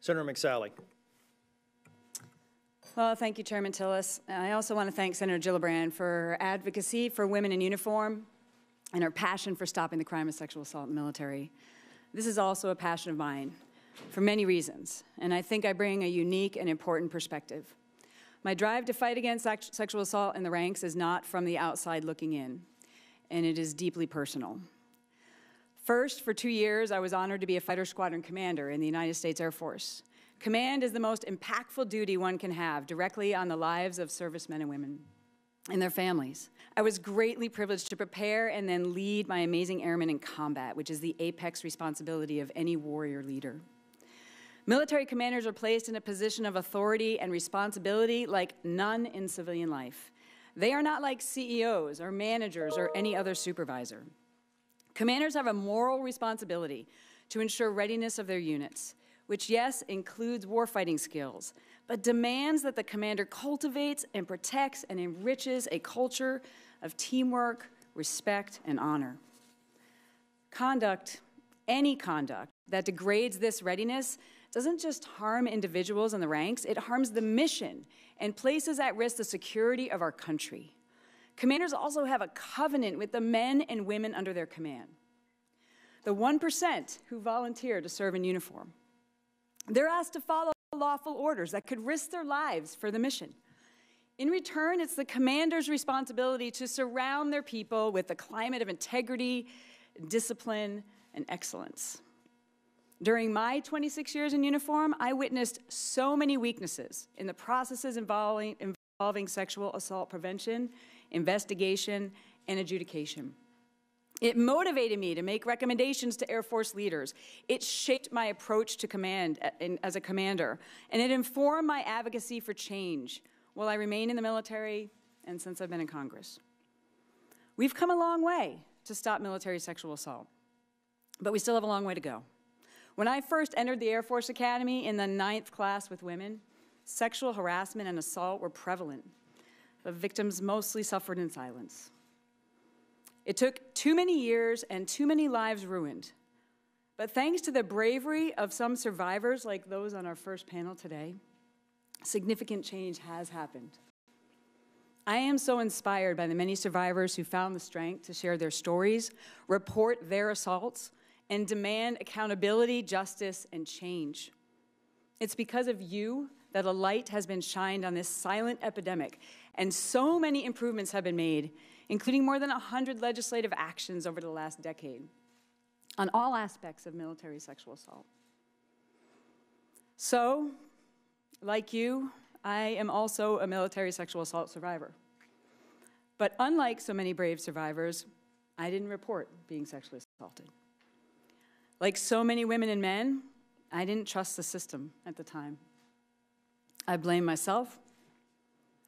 Senator McSally. Well, thank you, Chairman Tillis. I also want to thank Senator Gillibrand for her advocacy for women in uniform and her passion for stopping the crime of sexual assault in the military. This is also a passion of mine for many reasons, and I think I bring a unique and important perspective. My drive to fight against sexual assault in the ranks is not from the outside looking in, and it is deeply personal. First, for 2 years, I was honored to be a fighter squadron commander in the United States Air Force. Command is the most impactful duty one can have directly on the lives of servicemen and women and their families. I was greatly privileged to prepare and then lead my amazing airmen in combat, which is the apex responsibility of any warrior leader. Military commanders are placed in a position of authority and responsibility like none in civilian life. They are not like CEOs or managers or any other supervisor. Commanders have a moral responsibility to ensure readiness of their units, which, yes, includes warfighting skills, but demands that the commander cultivates and protects and enriches a culture of teamwork, respect, and honor. Conduct, any conduct, that degrades this readiness doesn't just harm individuals in the ranks, it harms the mission and places at risk the security of our country. Commanders also have a covenant with the men and women under their command, the 1% who volunteer to serve in uniform. They're asked to follow lawful orders that could risk their lives for the mission. In return, it's the commander's responsibility to surround their people with a climate of integrity, discipline, and excellence. During my 26 years in uniform, I witnessed so many weaknesses in the processes involving sexual assault prevention, investigation, and adjudication. It motivated me to make recommendations to Air Force leaders. It shaped my approach to command as a commander, and it informed my advocacy for change while I remain in the military and since I've been in Congress. We've come a long way to stop military sexual assault, but we still have a long way to go. When I first entered the Air Force Academy in the 9th class with women, sexual harassment and assault were prevalent, but victims mostly suffered in silence. It took too many years and too many lives ruined. But thanks to the bravery of some survivors like those on our first panel today, significant change has happened. I am so inspired by the many survivors who found the strength to share their stories, report their assaults, and demand accountability, justice, and change. It's because of you that a light has been shined on this silent epidemic, and so many improvements have been made, including more than 100 legislative actions over the last decade on all aspects of military sexual assault. So, like you, I am also a military sexual assault survivor. But unlike so many brave survivors, I didn't report being sexually assaulted. Like so many women and men, I didn't trust the system at the time. I blamed myself.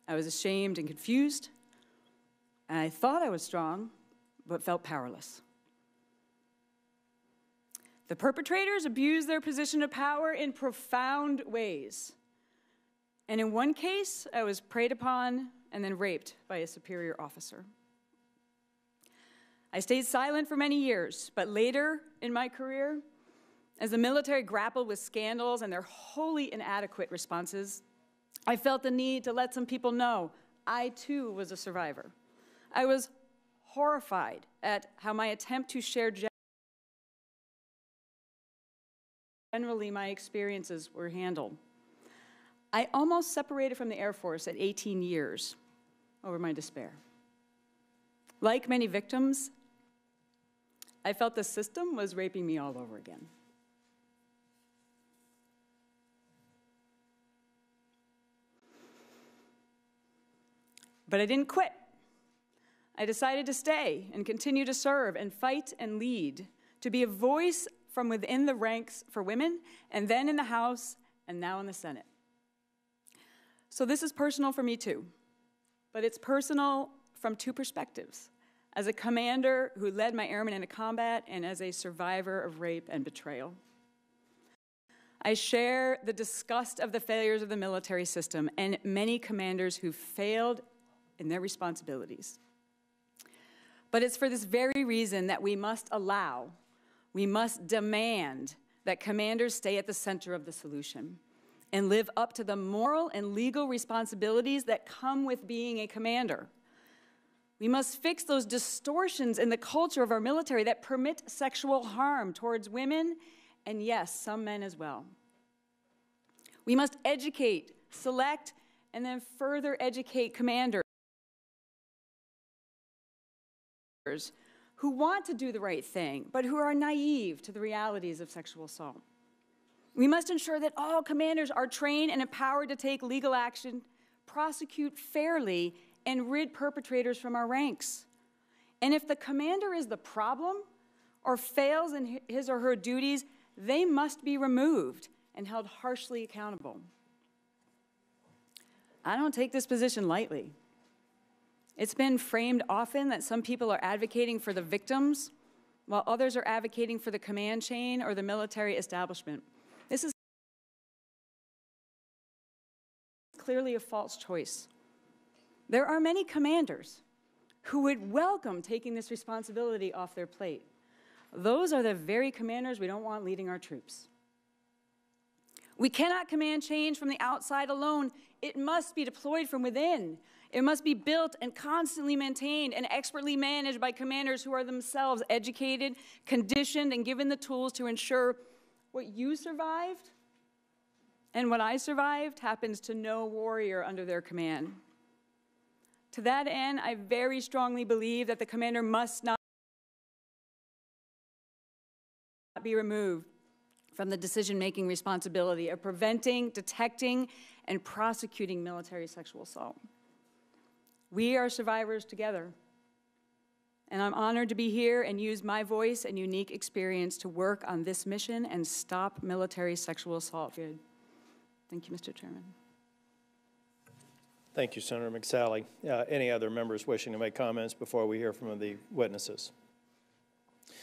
I was ashamed and confused. And I thought I was strong, but felt powerless. The perpetrators abused their position of power in profound ways. And in one case, I was preyed upon and then raped by a superior officer. I stayed silent for many years, but later in my career, as the military grappled with scandals and their wholly inadequate responses, I felt the need to let some people know I too was a survivor. I was horrified at how my attempt to share generally my experiences were handled. I almost separated from the Air Force at 18 years over my despair. Like many victims, I felt the system was raping me all over again. But I didn't quit. I decided to stay and continue to serve and fight and lead, to be a voice from within the ranks for women, and then in the House, and now in the Senate. So this is personal for me too, but it's personal from two perspectives: as a commander who led my airmen into combat, and as a survivor of rape and betrayal. I share the disgust of the failures of the military system and many commanders who failed in their responsibilities. But it's for this very reason that we must demand that commanders stay at the center of the solution and live up to the moral and legal responsibilities that come with being a commander. We must fix those distortions in the culture of our military that permit sexual harm towards women and, yes, some men as well. We must educate, select, and then further educate commanders who want to do the right thing, but who are naive to the realities of sexual assault. We must ensure that all commanders are trained and empowered to take legal action, prosecute fairly, and rid perpetrators from our ranks. And if the commander is the problem or fails in his or her duties, they must be removed and held harshly accountable. I don't take this position lightly. It's been framed often that some people are advocating for the victims, while others are advocating for the command chain or the military establishment. This is clearly a false choice. There are many commanders who would welcome taking this responsibility off their plate. Those are the very commanders we don't want leading our troops. We cannot command change from the outside alone. It must be deployed from within. It must be built and constantly maintained and expertly managed by commanders who are themselves educated, conditioned, and given the tools to ensure what you survived and what I survived happens to no warrior under their command. To that end, I very strongly believe that the commander must not be removed from the decision-making responsibility of preventing, detecting, and prosecuting military sexual assault. We are survivors together, and I'm honored to be here and use my voice and unique experience to work on this mission and stop military sexual assault. Good. Thank you, Mr. Chairman. Thank you, Senator McSally. Any other members wishing to make comments before we hear from the witnesses?